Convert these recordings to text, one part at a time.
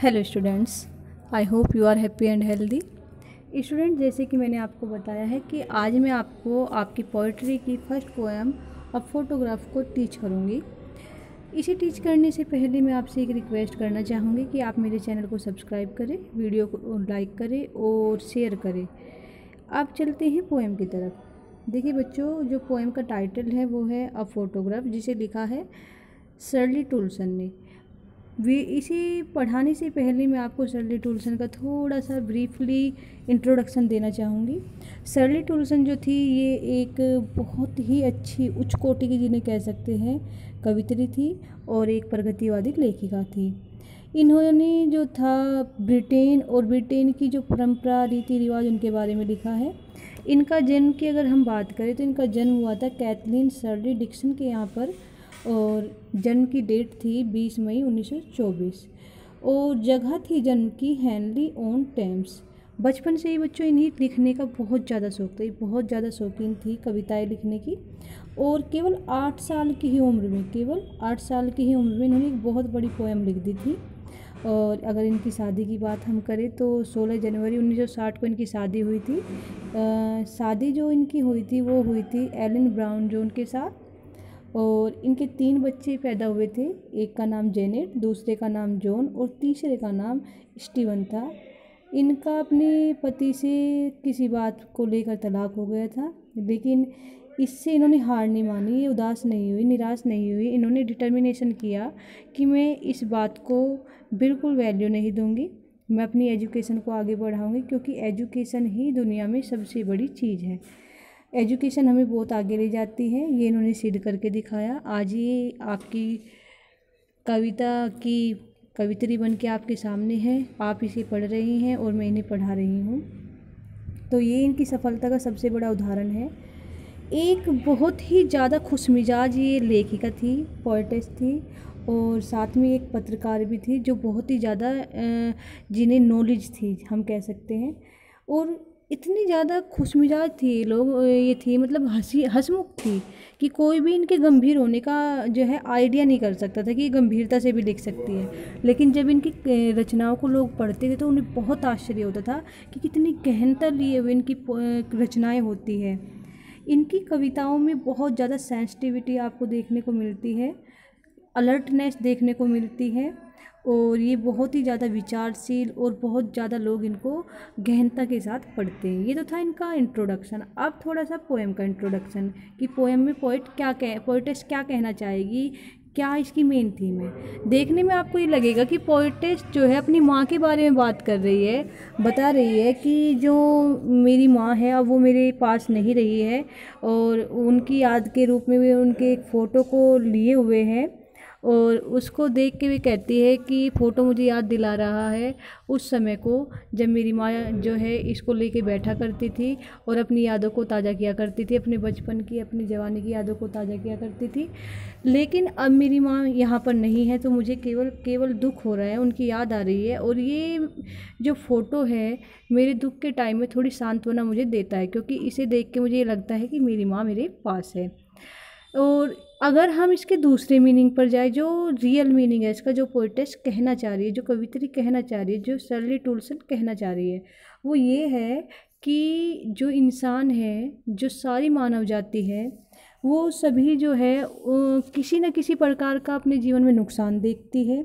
Hello students, I hope you are happy and healthy. Student, जैसे कि मैंने आपको बताया है कि आज मैं आपको आपकी पोइट्री की फर्स्ट पोएम अ फोटोग्राफ को टीच करूँगी। इसे टीच करने से पहले मैं आपसे एक रिक्वेस्ट करना चाहूँगी कि आप मेरे चैनल को सब्सक्राइब करें, वीडियो को लाइक करें और शेयर करें। आप चलते हैं पोएम की तरफ। देखिए बच्चों, जो पोएम का टाइटल है वो है अ फोटोग्राफ, जिसे लिखा है शर्ली टुलसन ने। वे इसे पढ़ाने से पहले मैं आपको शर्ली टुलसन का थोड़ा सा ब्रीफली इंट्रोडक्शन देना चाहूँगी। शर्ली टुलसन जो थी, ये एक बहुत ही अच्छी उच्च कोटि की, जिन्हें कह सकते हैं, कवित्री थी और एक प्रगतिवादी लेखिका थी। इन्होंने जो था ब्रिटेन की जो परंपरा रीति रिवाज उनके बारे में लिखा है। इनका जन्म की अगर हम बात करें तो इनका जन्म हुआ था कैथलीन शर्ली डिक्सन के यहाँ पर, और जन्म की डेट थी 20 मई 1924 और जगह थी जन्म की हैनली ऑन टेम्स। बचपन से ही बच्चों इन्हें लिखने का बहुत ज़्यादा शौक था, बहुत ज़्यादा शौकीन थी कविताएं लिखने की। और केवल 8 साल की ही उम्र में इन्होंने एक बहुत बड़ी पोएम लिख दी थी। और अगर इनकी शादी की बात हम करें तो 16 जनवरी 1960 को इनकी शादी हुई थी। शादी जो इनकी हुई थी वो हुई थी एलन ब्राउन जोन के साथ। और इनके 3 बच्चे पैदा हुए थे, एक का नाम जेनेट, दूसरे का नाम जॉन और तीसरे का नाम स्टीवन था। इनका अपने पति से किसी बात को लेकर तलाक हो गया था, लेकिन इससे इन्होंने हार नहीं मानी, उदास नहीं हुई, निराश नहीं हुई। इन्होंने डिटर्मिनेशन किया कि मैं इस बात को बिल्कुल वैल्यू नहीं दूंगी, मैं अपनी एजुकेशन को आगे बढ़ाऊंगी, क्योंकि एजुकेशन ही दुनिया में सबसे बड़ी चीज़ है। एजुकेशन हमें बहुत आगे ले जाती है, ये इन्होंने सिद्ध करके दिखाया। आज ये आपकी कविता की कवित्री बन के आपके सामने है, आप इसे पढ़ रही हैं और मैं इन्हें पढ़ा रही हूँ। तो ये इनकी सफलता का सबसे बड़ा उदाहरण है। एक बहुत ही ज़्यादा खुशमिजाज ये लेखिका थी, पोएटेस थी, और साथ में एक पत्रकार भी थी, जो बहुत ही ज़्यादा जिन्हें नॉलेज थी हम कह सकते हैं। और इतनी ज़्यादा खुशमिजाज थी ये थी, मतलब हंसमुख थी कि कोई भी इनके गंभीर होने का जो है आइडिया नहीं कर सकता था कि ये गंभीरता से भी लिख सकती है। लेकिन जब इनकी रचनाओं को लोग पढ़ते थे तो उन्हें बहुत आश्चर्य होता था कि कितनी गहनता लिए हुए इनकी रचनाएँ होती है। इनकी कविताओं में बहुत ज़्यादा सेंसिटिविटी आपको देखने को मिलती है, अलर्टनेस देखने को मिलती है, और ये बहुत ही ज़्यादा विचारशील और बहुत ज़्यादा लोग इनको गहनता के साथ पढ़ते हैं। ये तो था इनका इंट्रोडक्शन। अब थोड़ा सा पोएम का इंट्रोडक्शन कि पोएम में पोएटेस क्या कहना चाहेगी, क्या इसकी मेन थीम है। देखने में आपको ये लगेगा कि पोएटेस जो है अपनी माँ के बारे में बात कर रही है, बता रही है कि जो मेरी माँ है अब वो मेरे पास नहीं रही है, और उनकी याद के रूप में वे उनके एक फ़ोटो को लिए हुए हैं, और उसको देख के भी कहती है कि फ़ोटो मुझे याद दिला रहा है उस समय को जब मेरी माँ जो है इसको लेके बैठा करती थी और अपनी यादों को ताज़ा किया करती थी, अपने बचपन की, अपनी जवानी की यादों को ताज़ा किया करती थी। लेकिन अब मेरी माँ यहाँ पर नहीं है तो मुझे केवल दुख हो रहा है, उनकी याद आ रही है, और ये जो फ़ोटो है मेरे दुख के टाइम में थोड़ी सांत्वना मुझे देता है, क्योंकि इसे देख के मुझे ये लगता है कि मेरी माँ मेरे पास है। और अगर हम इसके दूसरे मीनिंग पर जाए, जो रियल मीनिंग है इसका, जो पोएटेस कहना चाह रही है, जो कवित्री कहना चाह रही है, जो शर्ली टुलसन कहना चाह रही है, वो ये है कि जो इंसान है, जो सारी मानव जाति है, वो सभी जो है किसी न किसी प्रकार का अपने जीवन में नुकसान देखती है,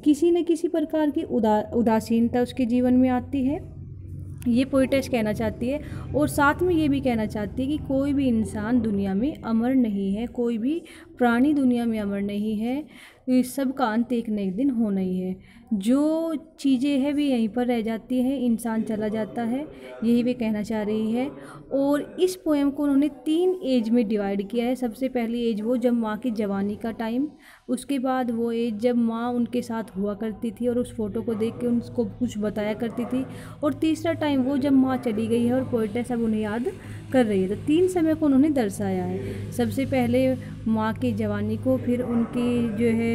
किसी न किसी प्रकार की उदासीनता उसके जीवन में आती है। ये पोएटेस कहना चाहती है, और साथ में ये भी कहना चाहती है कि कोई भी इंसान दुनिया में अमर नहीं है, कोई भी प्राणी दुनिया में अमर नहीं है, सबका अंत एक न एक दिन होना ही है। जो चीज़ें हैं वे यहीं पर रह जाती हैं, इंसान चला जाता है, यही वे कहना चाह रही है। और इस पोएम को उन्होंने 3 एज में डिवाइड किया है। सबसे पहली एज वो जब माँ की जवानी का टाइम, उसके बाद वो एज जब माँ उनके साथ हुआ करती थी और उस फ़ोटो को देख के उनको कुछ बताया करती थी, और तीसरा टाइम वो जब माँ चली गई है और पोएटेस अब उन्हें याद कर रही है। तो 3 समय को उन्होंने दर्शाया है। सबसे पहले माँ की जवानी को, फिर उनकी जो है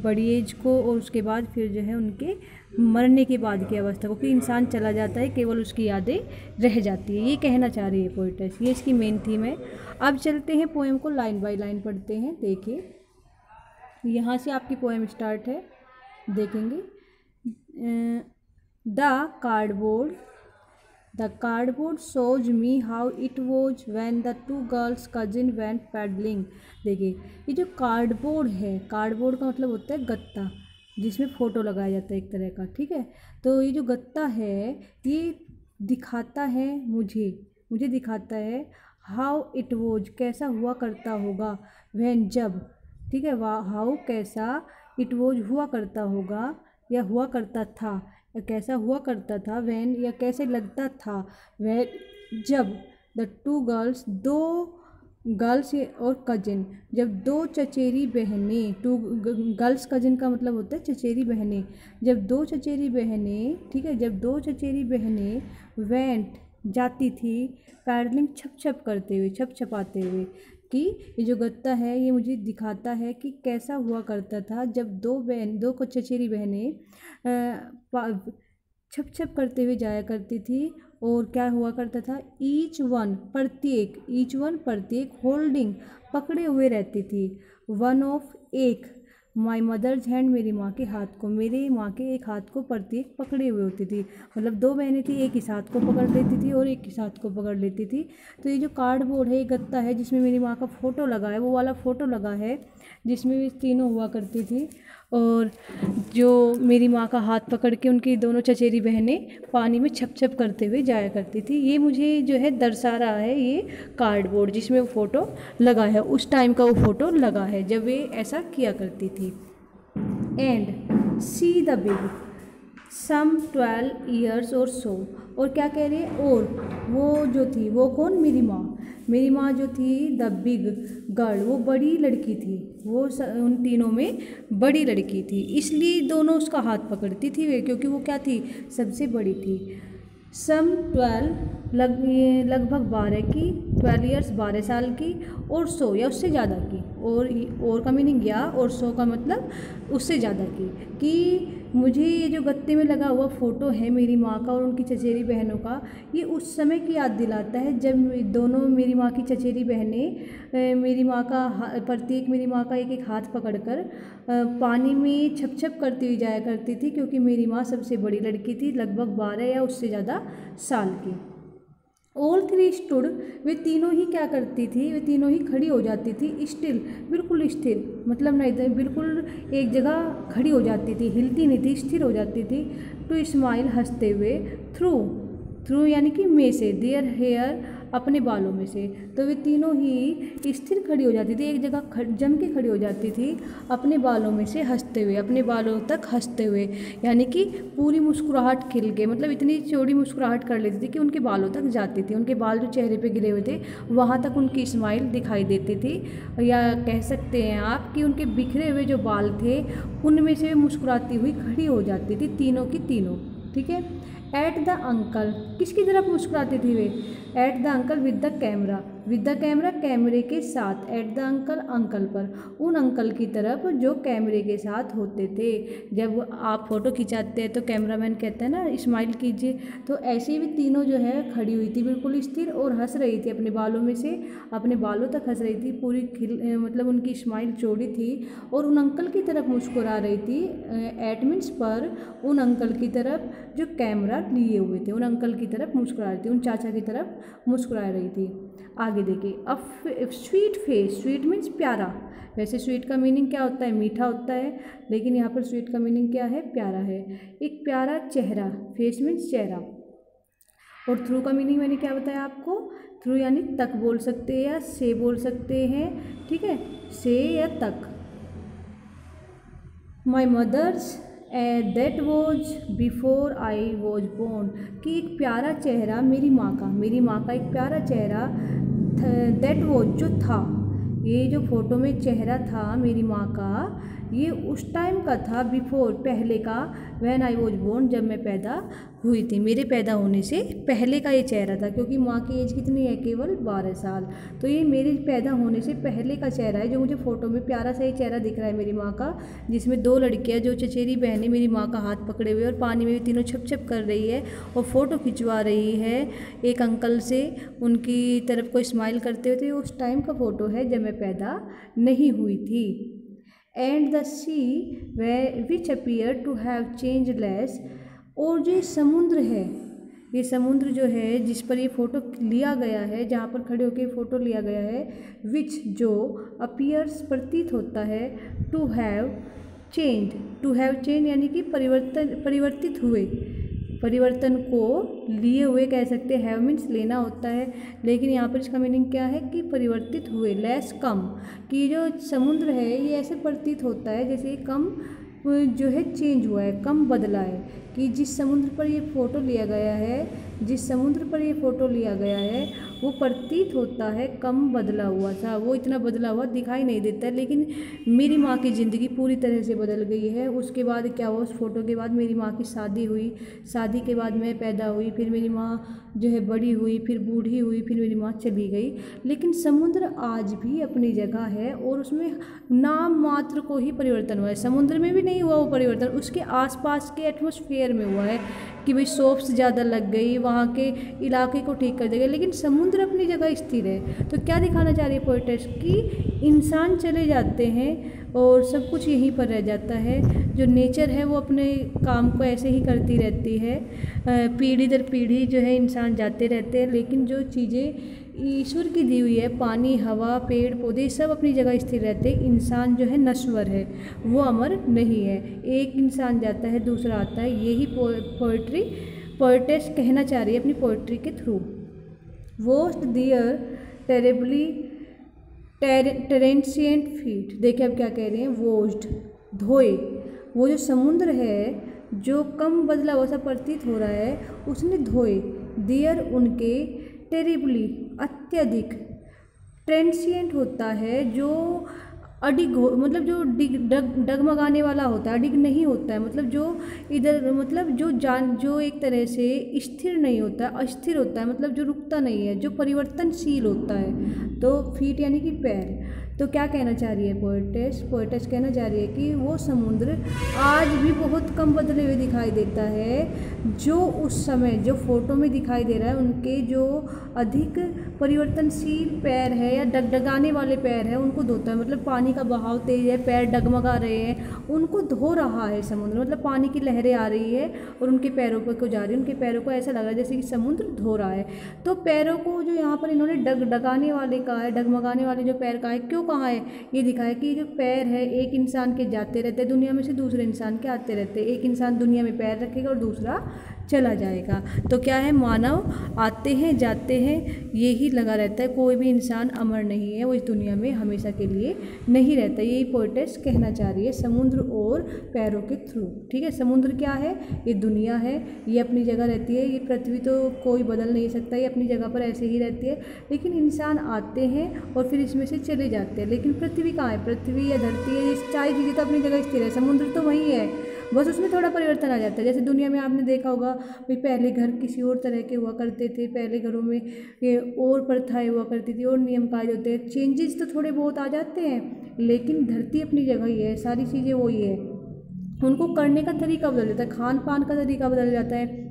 बड़ी एज को, और उसके बाद फिर जो है उनके मरने के बाद की अवस्था को, कि इंसान चला जाता है, केवल उसकी यादें रह जाती है। ये कहना चाह रही है पोएटेस, ये इसकी मेन थीम है। अब चलते हैं पोएम को लाइन बाय लाइन पढ़ते हैं। देखिए, यहाँ से आपकी पोएम स्टार्ट है, देखेंगे। The cardboard shows me how it was when the two girls cousin went paddling। देखिए ये जो कार्डबोर्ड है, कार्डबोर्ड का मतलब होता है गत्ता, जिसमें फ़ोटो लगाया जाता है एक तरह का, ठीक है। तो ये जो गत्ता है ये दिखाता है मुझे दिखाता है हाउ इट वॉज, कैसा हुआ करता होगा, वैन जब, ठीक है, हाउ कैसा, इट वॉज हुआ करता होगा या हुआ करता था, या कैसा हुआ करता था, वैन या कैसे लगता था, वैन जब द टू गर्ल्स, दो गर्ल्स और कजिन, जब दो चचेरी बहनें, टू गर्ल्स कजिन का मतलब होता है चचेरी बहनें, जब दो चचेरी बहनें, ठीक है, जब दो चचेरी बहनें वेंट जाती थी पैडलिंग, छप करते हुए, छपाते हुए, कि ये जो गत्ता है ये मुझे दिखाता है कि कैसा हुआ करता था जब दो चचेरी बहनें छप करते हुए जाया करती थी, और क्या हुआ करता था, ईच वन प्रत्येक होल्डिंग पकड़े हुए रहती थी, वन ऑफ एक, माई मदर्स हैंड, मेरी माँ के हाथ को, मेरी माँ के एक हाथ को प्रत्येक पकड़े हुए होती थी। मतलब दो बहनें थी, एक इस हाथ को पकड़ लेती थी और एक इस हाथ को पकड़ लेती थी। तो ये जो कार्डबोर्ड है, ये गत्ता है जिसमें मेरी माँ का फ़ोटो लगा है, वो वाला फ़ोटो लगा है जिसमें भी तीनों हुआ करती थी, और जो मेरी माँ का हाथ पकड़ के उनकी दोनों चचेरी बहनें पानी में छप करते हुए जाया करती थी। ये मुझे जो है दर्शा रहा है ये कार्डबोर्ड जिसमें वो फ़ोटो लगा है, उस टाइम का वो फ़ोटो लगा है जब वे ऐसा किया करती थी। And she the big some 12 years और सो, और क्या कह रहे हैं, और वो जो थी, वो कौन, मेरी माँ जो थी, द बिग गर्ल, वो बड़ी लड़की थी, वो उन तीनों में बड़ी लड़की थी, इसलिए दोनों उसका हाथ पकड़ती थी वे, क्योंकि वो क्या थी, सबसे बड़ी थी। सम 12 लगभग 12 की, 12 years 12 साल की, और सो या उससे ज़्यादा की, और का मीनिंग या, और सो का मतलब उससे ज़्यादा की, कि मुझे ये जो गत्ते में लगा हुआ फ़ोटो है मेरी माँ का और उनकी चचेरी बहनों का, ये उस समय की याद दिलाता है जब दोनों मेरी माँ की चचेरी बहनें मेरी माँ का प्रत्येक मेरी माँ का एक हाथ पकड़कर पानी में छप करती हुई जाया करती थी, क्योंकि मेरी माँ सबसे बड़ी लड़की थी, लगभग 12 या उससे ज़्यादा साल की। ऑल थ्री स्टूड, वे तीनों ही क्या करती थी, वे तीनों ही खड़ी हो जाती थी, स्टिल, बिल्कुल स्थिर, मतलब नहीं, बिल्कुल एक जगह खड़ी हो जाती थी, हिलती नहीं थी, स्थिर हो जाती थी। टू स्माइल, हंसते हुए, थ्रू यानी कि में से, देयर हेयर, अपने बालों में से, तो वे तीनों ही स्थिर खड़ी हो जाती थी, एक जगह जम के खड़ी हो जाती थी, अपने बालों में से हंसते हुए, अपने बालों तक हंसते हुए, यानी कि पूरी मुस्कुराहट खिल के, मतलब इतनी चौड़ी मुस्कुराहट कर लेती थी कि उनके बालों तक जाती थी, उनके बाल जो चेहरे पे गिरे हुए थे वहाँ तक उनकी स्माइल दिखाई देती थी, या कह सकते हैं आप कि उनके बिखरे हुए जो बाल थे उनमें से मुस्कुराती हुई खड़ी हो जाती थी, तीनों की तीनों, ठीक है। एट द अंकल, किसकी तरफ मुस्कुराती थी वे, at the uncle with the camera, कैमरे के साथ, एट द अंकल, अंकल पर, उन अंकल की तरफ जो कैमरे के साथ होते थे। जब आप फ़ोटो खिंचाते हैं तो कैमरामैन कहता है ना स्माइल कीजिए, तो ऐसे ही भी तीनों जो है खड़ी हुई थी बिल्कुल स्थिर और हंस रही थी, अपने बालों में से अपने बालों तक हंस रही थी, पूरी मतलब उनकी स्माइल चौड़ी थी और उन अंकल की तरफ मुस्कुरा रही थी। एट मीन्स पर, उन अंकल की तरफ जो कैमरा लिए हुए थे, उन अंकल की तरफ मुस्कुरा रही थी, उन चाचा की तरफ मुस्कुरा रही थी। आगे देखिए, अब स्वीट फेस, स्वीट मीन्स प्यारा, वैसे स्वीट का मीनिंग क्या होता है, मीठा होता है, लेकिन यहाँ पर स्वीट का मीनिंग क्या है, प्यारा है। एक प्यारा चेहरा, फेस मीन्स चेहरा, और थ्रू का मीनिंग मैंने क्या बताया आपको, थ्रू यानी तक बोल सकते हैं या से बोल सकते हैं, ठीक है, से या तक। My mother's that was before I was born, कि एक प्यारा चेहरा मेरी माँ का एक प्यारा चेहरा, दैट वॉज जो था, ये जो फ़ोटो में चेहरा था मेरी माँ का, ये उस टाइम का था, बिफोर पहले का, व्हेन आई वॉज बोर्न जब मैं पैदा हुई थी, मेरे पैदा होने से पहले का ये चेहरा था, क्योंकि माँ की एज कितनी है, केवल 12 साल, तो ये मेरे पैदा होने से पहले का चेहरा है जो मुझे फ़ोटो में प्यारा सा ही चेहरा दिख रहा है मेरी माँ का, जिसमें दो लड़कियाँ जो चचेरी बहनें मेरी माँ का हाथ पकड़े हुए और पानी में भी तीनों छप कर रही है और फ़ोटो खिंचवा रही है एक अंकल से, उनकी तरफ को स्माइल करते हुए। तो उस टाइम का फ़ोटो है जब मैं पैदा नहीं हुई थी। And the sea which appear to have change less. और जो समुद्र है, ये समुद्र जो है जिस पर ये फ़ोटो लिया गया है, जहाँ पर खड़े होकर फ़ोटो लिया गया है, विच जो अपीयर्स प्रतीत होता है, टू हैव चेंज यानी कि परिवर्तित हुए, परिवर्तन को लिए हुए कह सकते हैं। हैव मीन्स लेना होता है, लेकिन यहाँ पर इसका मीनिंग क्या है कि परिवर्तित हुए, लेस कम, कि जो समुद्र है ये ऐसे प्रतीत होता है जैसे कम जो है चेंज हुआ है, कम बदला है। कि जिस समुद्र पर ये फ़ोटो लिया गया है, जिस समुद्र पर ये फ़ोटो लिया गया है वो प्रतीत होता है कम बदला हुआ था, वो इतना बदला हुआ दिखाई नहीं देता है। लेकिन मेरी माँ की ज़िंदगी पूरी तरह से बदल गई है। उसके बाद क्या हुआ, उस फ़ोटो के बाद मेरी माँ की शादी हुई, शादी के बाद मैं पैदा हुई, फिर मेरी माँ जो है बड़ी हुई, फिर बूढ़ी हुई, फिर मेरी माँ चली गई। लेकिन समुद्र आज भी अपनी जगह है और उसमें नाम मात्र को ही परिवर्तन हुआ है। समुद्र में भी नहीं हुआ वो परिवर्तन, उसके आसपास के एटमॉस्फेयर में हुआ है कि भाई सोप्स ज़्यादा लग गई, वहाँ के इलाके को ठीक कर देगा, लेकिन समुद्र अपनी जगह स्थिर है। तो क्या दिखाना चाह रही है पोएट्स कि इंसान चले जाते हैं और सब कुछ यहीं पर रह जाता है। जो नेचर है वो अपने काम को ऐसे ही करती रहती है, पीढ़ी दर पीढ़ी जो है इंसान जाते रहते हैं, लेकिन जो चीज़ें ईश्वर की दी हुई है, पानी, हवा, पेड़ पौधे, सब अपनी जगह स्थिर रहते हैं। इंसान जो है नश्वर है, वो अमर नहीं है। एक इंसान जाता है, दूसरा आता है। यही पोएट्स कहना चाह रही है अपनी पोएट्री के थ्रू। वॉश्ड दियर टेरेबली टेरेंशिएंट फीट। देखिए अब क्या कह रहे हैं, वॉश्ड धोए, वो जो समुद्र है जो कम बदला हुआ सा प्रतीत हो रहा है उसने धोए, दियर उनके, टेरिबली अत्यधिक, ट्रेंशिएंट होता है जो अडिग हो, मतलब जो डगमगाने वाला होता है, अडिग नहीं होता है, मतलब जो इधर, मतलब जो एक तरह से स्थिर नहीं होता, अस्थिर होता है, मतलब जो रुकता नहीं है, जो परिवर्तनशील होता है। तो फीट यानी कि पैर। तो क्या कहना चाह रही है पोएट्स कहना चाह रही है कि वो समुद्र आज भी बहुत कम बदले हुए दिखाई देता है। जो उस समय जो फोटो में दिखाई दे रहा है, उनके जो अधिक परिवर्तनशील पैर है या डगडगाने वाले पैर है उनको धोता है, मतलब पानी का बहाव तेज है, पैर डगमगा रहे हैं, उनको धो रहा है समुद्र, मतलब पानी की लहरें आ रही है और उनके पैरों पर को जा रही है, उनके पैरों को ऐसा लग रहा है जैसे कि समुद्र धो रहा है। तो पैरों को जो यहाँ पर इन्होंने डगडगाने वाले कहा है, डगमगाने वाले जो पैर कहा है, क्यों कहा है, ये दिखाया कि जो पैर है एक इंसान के जाते रहते हैं दुनिया में से दूसरे इंसान के आते रहते हैं। एक इंसान दुनिया में पैर रखेगा और दूसरा चला जाएगा। तो क्या है, मानव आते हैं जाते हैं, यही लगा रहता है, कोई भी इंसान अमर नहीं है, वो इस दुनिया में हमेशा के लिए नहीं रहता। यही पोएट्स कहना चाह रही है समुद्र और पैरों के थ्रू। ठीक है, समुद्र क्या है, ये दुनिया है, ये अपनी जगह रहती है, ये पृथ्वी तो कोई बदल नहीं सकता, ये अपनी जगह पर ऐसे ही रहती है। लेकिन इंसान आते हैं और फिर इसमें से चले जाते हैं। लेकिन पृथ्वी कहाँ है, पृथ्वी या धरती है, ये सारी चीज़ें तो अपनी जगह स्थिर है, समुद्र तो वही है, बस उसमें थोड़ा परिवर्तन आ जाता है। जैसे दुनिया में आपने देखा होगा भाई, पहले घर किसी और तरह के हुआ करते थे, पहले घरों में ये और प्रथाएं हुआ करती थी और नियम कायदे होते हैं, चेंजेस तो थोड़े बहुत आ जाते हैं, लेकिन धरती अपनी जगह ही है, सारी चीज़ें वही है। उनको करने का तरीका बदल जाता है, खान पान का तरीका बदल जाता है,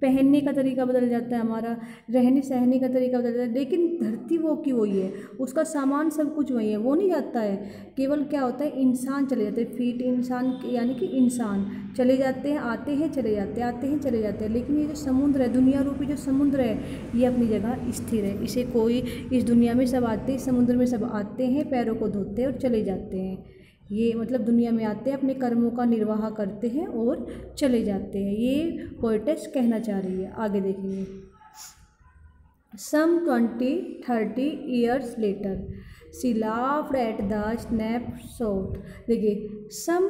पहनने का तरीका बदल जाता है, हमारा रहने सहने का तरीका बदल जाता है, लेकिन धरती वो की वही है, उसका सामान सब कुछ वही है, वो नहीं जाता है। केवल क्या होता है, इंसान चले जाते हैं, फीट इंसान यानी कि इंसान चले जाते हैं, आते हैं चले जाते हैं, आते हैं चले जाते हैं। लेकिन ये जो समुद्र है, दुनिया रूपी जो समुद्र है, ये अपनी जगह स्थिर है। इसे कोई, इस दुनिया में सब आते हैं, समुद्र में सब आते हैं, पैरों को धोते हैं और चले जाते हैं। ये मतलब दुनिया में आते हैं, अपने कर्मों का निर्वाह करते हैं और चले जाते हैं। ये पोएट्स कहना चाह रही है। आगे देखेंगे, some 20-30 years later she laughed at the snapshot. देखिए, सम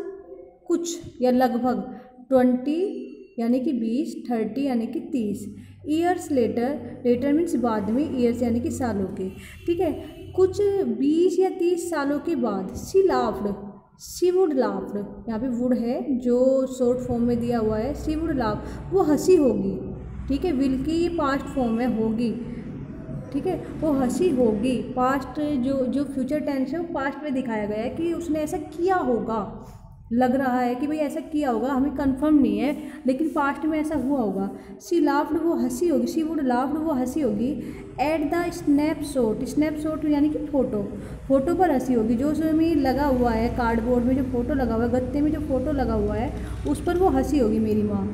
कुछ या लगभग, 20 यानी कि 20, 30 यानी कि 30, ईयर्स लेटर, लेटर मीन्स बाद में, ईयर्स यानी कि सालों के। ठीक है, कुछ 20 या 30 सालों के बाद, सी लाफ्ड, सी वुड लाफ्ड, यहाँ पे वुड है जो शॉर्ट फॉर्म में दिया हुआ है, सी वुड लाफ, वो हंसी होगी। ठीक है, विल की पास्ट फॉर्म है, होगी। ठीक है, वो हंसी होगी, पास्ट जो फ्यूचर टेंस है वो पास्ट में दिखाया गया है कि उसने ऐसा किया होगा, लग रहा है कि भाई ऐसा किया होगा, हमें कंफर्म नहीं है, लेकिन पास्ट में ऐसा हुआ होगा। शी लाफ्ड, वो हंसी होगी, शी वुड लाफ्ड, वो हंसी होगी। एट द स्नैपशॉट, स्नैपशॉट यानी कि फ़ोटो, फ़ोटो पर हंसी होगी। जो उसमें लगा हुआ है कार्डबोर्ड में, जो फ़ोटो लगा हुआ है, गत्ते में जो फ़ोटो लगा हुआ है, उस पर वो हंसी होगी मेरी माँ।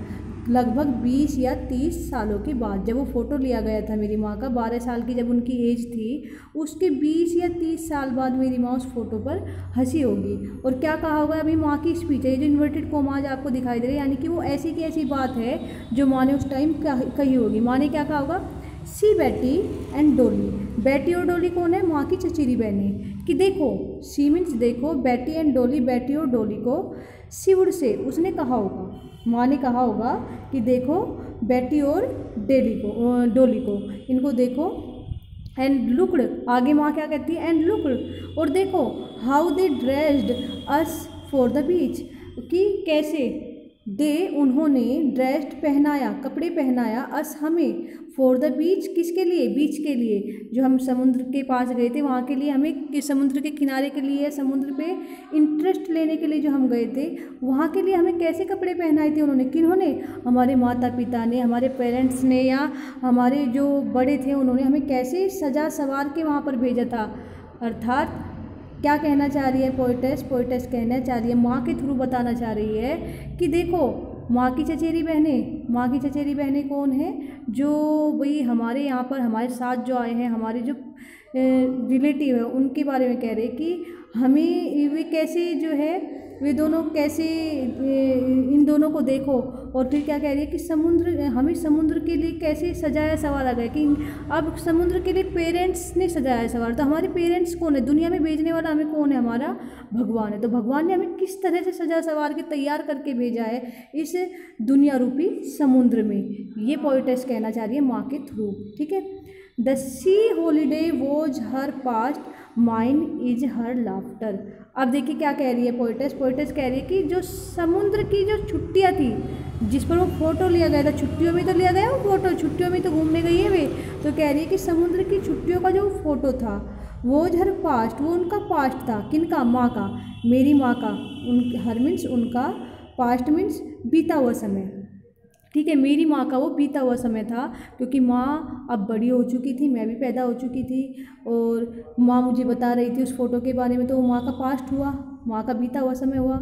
लगभग 20 या 30 सालों के बाद, जब वो फ़ोटो लिया गया था मेरी माँ का, 12 साल की जब उनकी एज थी, उसके 20 या 30 साल बाद मेरी माँ उस फ़ोटो पर हंसी होगी। और क्या कहा होगा, अभी माँ की स्पीच है, ये जो इन्वर्टेड कोमाज आपको दिखाई दे रही है, यानी कि वो ऐसी की ऐसी बात है जो माँ ने उस टाइम कही होगी। माँ ने क्या कहा होगा, सी बेटी एंड डोली। बेटी और डोली कौन है, माँ की चचेरी बहनें। कि देखो, सी मीन्स देखो, बेटी एंड डोली, बेटी और डोली को सी वुड से, उसने कहा होगा, माँ ने कहा होगा कि देखो बेटी और डोली को, इनको देखो। एंड लुक्ड, आगे माँ क्या कहती है, एंड लुक्ड, और देखो, how they dressed us for the beach, कि कैसे दे, उन्होंने, ड्रेस्ड पहनाया, कपड़े पहनाया, अस हमें, फॉर द बीच, किसके लिए, बीच के लिए, जो हम समुद्र के पास गए थे वहाँ के लिए, हमें समुद्र के किनारे के लिए, समुद्र पे इंटरेस्ट लेने के लिए जो हम गए थे, वहाँ के लिए हमें कैसे कपड़े पहनाए थे उन्होंने, किन्होंने, हमारे माता पिता ने, हमारे पेरेंट्स ने, या हमारे जो बड़े थे उन्होंने हमें कैसे सजा सवार के वहाँ पर भेजा था। अर्थात क्या कहना चाह रही है पोइटेस, पोइटेस कहना चाह रही है, माँ के थ्रू बताना चाह रही है कि देखो, माँ की चचेरी बहनें, माँ की चचेरी बहनें कौन है, जो भाई हमारे यहाँ पर हमारे साथ जो आए हैं, हमारे जो रिलेटिव है, उनके बारे में कह रहे कि हमें वे कैसे जो है, वे दोनों कैसे, इन दोनों को देखो। और फिर क्या कह रही है कि समुद्र, हमें समुद्र के लिए कैसे सजाया सवारा गया, कि अब समुद्र के लिए पेरेंट्स ने सजाया सवारा, तो हमारे पेरेंट्स कौन है, दुनिया में भेजने वाला हमें कौन है, हमारा भगवान है। तो भगवान ने हमें किस तरह से सजा सवार के तैयार करके भेजा है इस दुनिया रूपी समुद्र में, ये पोइटेस कहना चाह रही है माँ के थ्रू। ठीक है। The C holiday was her past, mind is her laughter. अब देखिए क्या कह रही है पोइटेस, पोइटेस कह रही है कि जो समुद्र की जो छुट्टियाँ थी, जिस पर वो फ़ोटो लिया गया था, छुट्टियों में तो लिया गया वो फ़ोटो, छुट्टियों में तो घूमने गई है वे, तो कह रही है कि समुद्र की छुट्टियों का जो फ़ोटो था, वो हर पास्ट, वो उनका पास्ट था, किनका, माँ का, मेरी माँ का। उन हर मीन्स उनका, पास्ट मीन्स बीता हुआ समय। ठीक है, मेरी माँ का वो बीता हुआ समय था, क्योंकि माँ अब बड़ी हो चुकी थी, मैं भी पैदा हो चुकी थी, और माँ मुझे बता रही थी उस फ़ोटो के बारे में, तो वो माँ का पास्ट हुआ, माँ का बीता हुआ समय हुआ।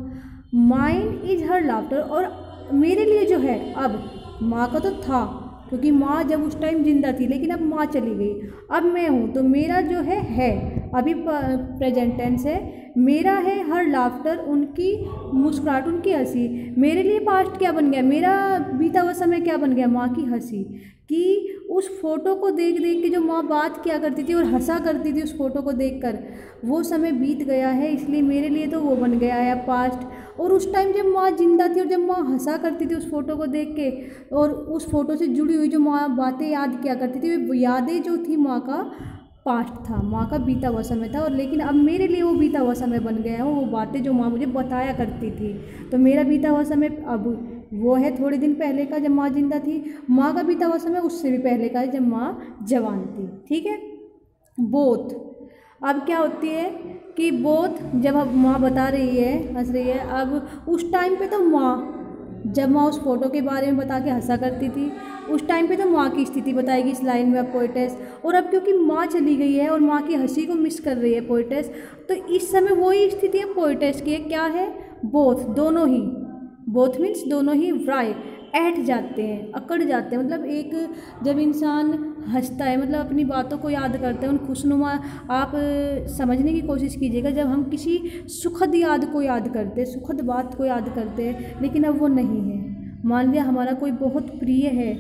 माइंड इज हर लाफ्टर, और मेरे लिए जो है, अब माँ का तो था, क्योंकि माँ जब उस टाइम जिंदा थी, लेकिन अब माँ चली गई, अब मैं हूँ, तो मेरा जो है अभी प्रेजेंट टेंस है, मेरा है हर लाफ्टर, उनकी मुस्कुराहट, उनकी हंसी। मेरे लिए पास्ट क्या बन गया, मेरा बीता हुआ समय क्या बन गया, माँ की हंसी। कि उस फोटो को देख देख के जो माँ बात किया करती थी और हंसा करती थी उस फोटो को देखकर, वो समय बीत गया है, इसलिए मेरे लिए तो वो बन गया है अब पास्ट। और उस टाइम जब माँ जिंदा थी और जब माँ हंसा करती थी उस फोटो को देख के, और उस फोटो से जुड़ी हुई जो माँ बातें याद किया करती थी, वो यादें जो थी माँ का पास्ट था, माँ का बीता हुआ समय था। और लेकिन अब मेरे लिए वो बीता हुआ समय बन गया है, वो बातें जो माँ मुझे बताया करती थी। तो मेरा बीता हुआ समय अब वो है थोड़े दिन पहले का जब माँ जिंदा थी, माँ का बीता हुआ समय उससे भी पहले का है जब माँ जवान थी। ठीक है। बोथ, अब क्या होती है कि बोथ, जब अब माँ बता रही है, हंस रही है, अब उस टाइम पे तो माँ, जब माँ उस फोटो के बारे में बता के हंसा करती थी, उस टाइम पे तो माँ की स्थिति बताएगी इस लाइन में अब पोइटेस। और अब क्योंकि माँ चली गई है और माँ की हंसी को मिस कर रही है पोइटेस, तो इस समय वही स्थिति है पोइटेस की, क्या है, बोथ, दोनों ही। बोथ मीन्स दोनों ही, व्राई, ऐठ जाते हैं, अकड़ जाते हैं, मतलब एक जब इंसान हंसता है, मतलब अपनी बातों को याद करते हैं, उन खुशनुमा, आप समझने की कोशिश कीजिएगा, जब हम किसी सुखद याद को याद करते हैं, सुखद बात को याद करते हैं, लेकिन अब वो नहीं है। मान लिया हमारा कोई बहुत प्रिय है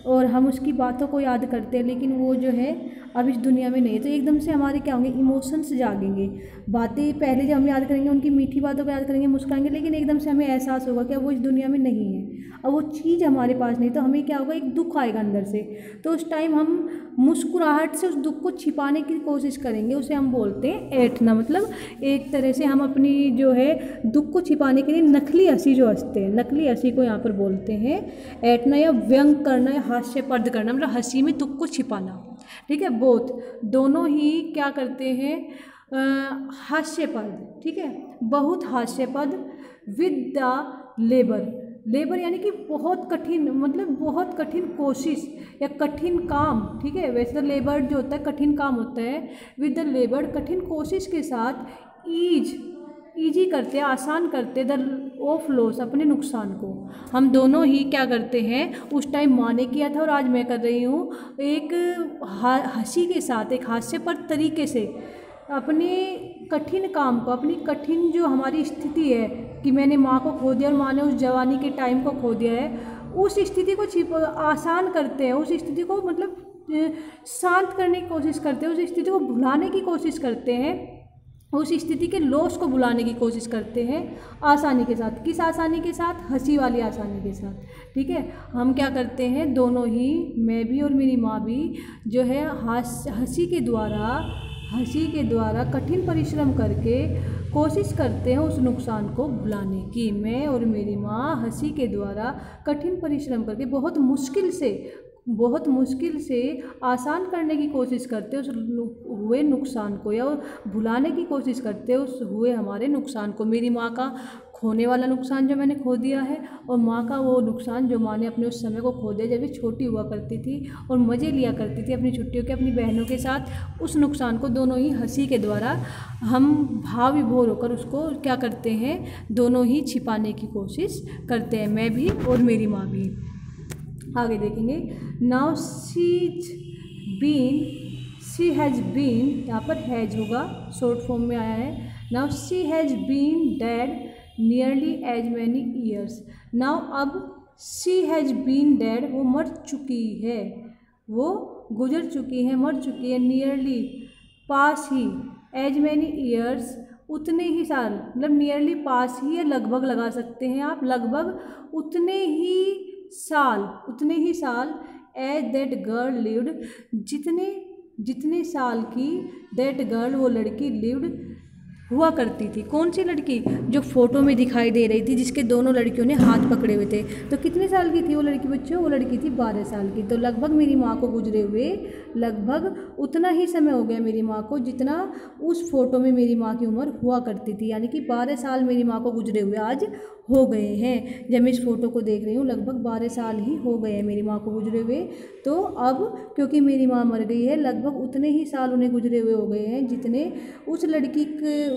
और हम उसकी बातों को याद करते हैं, लेकिन वो जो है अब इस दुनिया में नहीं है, तो एकदम से हमारे क्या होंगे, इमोशंस जागेंगे। बातें पहले जब हम याद करेंगे, उनकी मीठी बातों को याद करेंगे, मुस्कुराएंगे, लेकिन एकदम से हमें एहसास होगा कि अब वो इस दुनिया में नहीं है, अब वो चीज़ हमारे पास नहीं, तो हमें क्या होगा, एक दुख आएगा अंदर से। तो उस टाइम हम मुस्कुराहट से उस दुख को छिपाने की कोशिश करेंगे, उसे हम बोलते हैं ऐठना। मतलब एक तरह से हम अपनी जो है दुख को छिपाने के लिए नकली हंसी जो हंसते हैं, नकली हंसी को यहाँ पर बोलते हैं ऐठना, या व्यंग करना, या हास्यपर्द करना, मतलब हंसी में दुख को छिपाना। ठीक है। बोथ, दोनों ही क्या करते हैं, हास्यपद, ठीक है, बहुत हास्यपद। विद द लेबर, लेबर यानी कि बहुत कठिन, मतलब बहुत कठिन कोशिश या कठिन काम, ठीक है। वैसे तो लेबर जो होता है कठिन काम होता है। विद द लेबर, कठिन कोशिश के साथ। ईजी करते, आसान करते द ऑफ लॉस, अपने नुकसान को। हम दोनों ही क्या करते हैं, उस टाइम माँ ने किया था और आज मैं कर रही हूँ, एक हंसी के साथ, एक हास्यपर तरीके से अपने कठिन काम को, अपनी कठिन जो हमारी स्थिति है कि मैंने माँ को खो दिया और माँ ने उस जवानी के टाइम को खो दिया है, उस स्थिति को आसान करते हैं, उस स्थिति को मतलब शांत करने की कोशिश करते हैं, उस स्थिति को भुलाने की कोशिश करते हैं, उस स्थिति के लॉस को भुलाने की कोशिश करते हैं आसानी के साथ। किस आसानी के साथ? हंसी वाली आसानी के साथ, ठीक है। हम क्या करते हैं, दोनों ही, मैं भी और मेरी माँ भी जो है हंसी के द्वारा कठिन परिश्रम करके कोशिश करते हैं उस नुकसान को भुलाने की। मैं और मेरी माँ हंसी के द्वारा कठिन परिश्रम करके बहुत मुश्किल से आसान करने की कोशिश करते हैं उस हुए नुकसान को, या भुलाने की कोशिश करते हैं उस हुए हमारे नुकसान को। मेरी माँ का खोने वाला नुकसान जो मैंने खो दिया है, और माँ का वो नुकसान जो माँ ने अपने उस समय को खो दिया जब ये छोटी हुआ करती थी और मज़े लिया करती थी अपनी छुट्टियों के, अपनी बहनों के साथ। उस नुकसान को दोनों ही हंसी के द्वारा हम भाव विभोर होकर उसको क्या करते हैं, दोनों ही छिपाने की कोशिश करते हैं, मैं भी और मेरी माँ भी। आगे देखेंगे। नाउ शी हैज़ बीन, यहाँ पर हैज होगा, शॉर्ट फॉर्म में आया है। Now she has been dead nearly as many years. Now अब शी हैज़ बीन डेड, वो मर चुकी है, वो गुजर चुकी है, मर चुकी है। नियरली, पास ही, एज मैनी ईयर्स, उतने ही साल, मतलब नियरली पास ही, या लगभग लगा सकते हैं आप, लगभग उतने ही साल एज दैट गर्ल लिव्ड, जितने साल की दैट गर्ल, वो लड़की, लिव्ड हुआ करती थी। कौन सी लड़की? जो फोटो में दिखाई दे रही थी, जिसके दोनों लड़कियों ने हाथ पकड़े हुए थे। तो कितने साल की थी वो लड़की बच्चों? वो लड़की थी 12 साल की। तो लगभग मेरी माँ को गुजरे हुए लगभग उतना ही समय हो गया मेरी माँ को, जितना उस फोटो में मेरी माँ की उम्र हुआ करती थी। यानी कि 12 साल मेरी माँ को गुजरे हुए आज हो गए हैं। जब मैं इस फोटो को देख रही हूँ, लगभग 12 साल ही हो गए हैं मेरी माँ को गुजरे हुए। तो अब क्योंकि मेरी माँ मर गई है, लगभग उतने ही साल उन्हें गुजरे हुए हो गए हैं जितने उस लड़की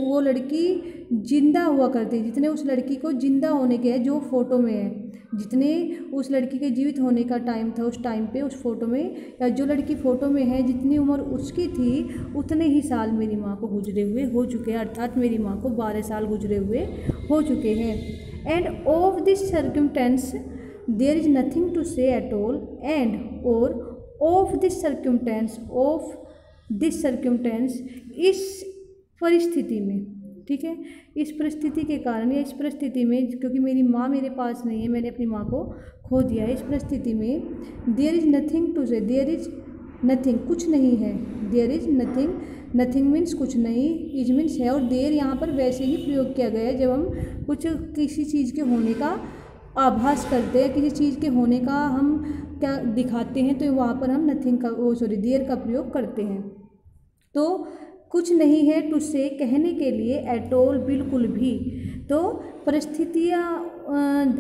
वो लड़की जिंदा हुआ करती, जितने उस लड़की को जिंदा होने के हैं जो फोटो में है, जितने उस लड़की के जीवित होने का टाइम था उस टाइम पे उस फोटो में, या जो लड़की फ़ोटो में है जितनी उम्र उसकी थी उतने ही साल मेरी माँ को गुजरे हुए हो चुके हैं। अर्थात मेरी माँ को 12 साल गुजरे हुए हो चुके हैं। And of this circumstance there is nothing to say at all. And और ऑफ दिस सर्कमटेंस, इस परिस्थिति में, ठीक है, इस परिस्थिति के कारण या इस परिस्थिति में, क्योंकि मेरी माँ मेरे पास नहीं है, मैंने अपनी माँ को खो दिया है, इस परिस्थिति में there is nothing to say, there is nothing, कुछ नहीं है, there is nothing, nothing means कुछ नहीं, इज मीन्स है, और देयर यहाँ पर वैसे ही प्रयोग किया गया है जब हम किसी चीज़ के होने का आभास करते हैं, किसी चीज़ के होने का हम क्या दिखाते हैं, तो वहाँ पर हम नथिंग का देयर का प्रयोग करते हैं। तो कुछ नहीं है टू से, कहने के लिए, एट ऑल, बिल्कुल भी। तो परिस्थितियाँ,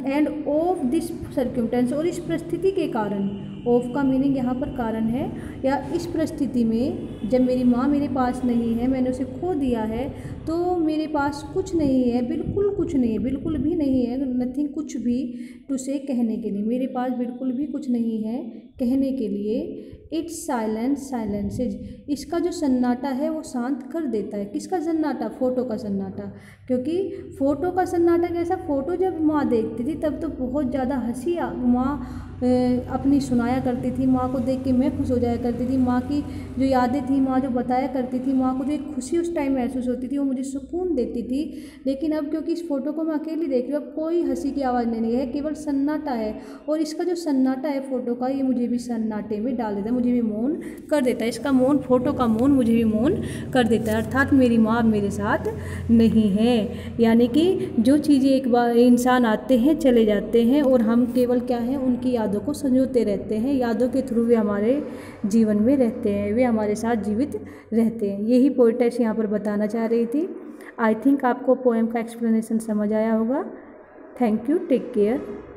एंड ऑफ दिस सर्कमटेंस, और इस परिस्थिति के कारण, ऑफ का मीनिंग यहाँ पर कारण है, या इस परिस्थिति में जब मेरी माँ मेरे पास नहीं है, मैंने उसे खो दिया है, तो मेरे पास कुछ नहीं है, बिल्कुल कुछ नहीं है, बिल्कुल भी नहीं है, नथिंग, कुछ भी, टू से, कहने के लिए, मेरे पास बिल्कुल भी कुछ नहीं है कहने के लिए। इट्स साइलेंसेज, इसका जो सन्नाटा है वो शांत कर देता है। किसका सन्नाटा? फ़ोटो का सन्नाटा। क्योंकि फ़ोटो का सन्नाटा कैसा? फ़ोटो जब माँ देखती थी तब तो बहुत ज़्यादा हंसी माँ अपनी सुनाया करती थी, माँ को देख के मैं खुश हो जाया करती थी, माँ की जो यादें थी, माँ जो बताया करती थी, माँ को जो एक खुशी उस टाइम महसूस होती थी, वो मुझे सुकून देती थी। लेकिन अब क्योंकि इस फ़ोटो को मैं अकेली देख रही हूँ, अब कोई हंसी की आवाज़ नहीं है, केवल सन्नाटा है, और इसका जो सन्नाटा है फ़ोटो का, ये मुझे भी सन्नाटे में डाल देता है, मुझे भी मौन कर देता है। इसका मौन, फ़ोटो का मौन मुझे भी मौन कर देता है। अर्थात मेरी माँ मेरे साथ नहीं है। यानी कि जो चीज़ें एक बार इंसान आते हैं चले जाते हैं, और हम केवल क्या है, उनकी यादों को संजोते रहते हैं, यादों के थ्रू वे हमारे जीवन में रहते हैं, वे हमारे साथ जीवित रहते हैं। यही पोएटेस यहाँ पर बताना चाह रही थी। आई थिंक आपको पोएम का एक्सप्लेनेशन समझ आया होगा। Thank you, take care.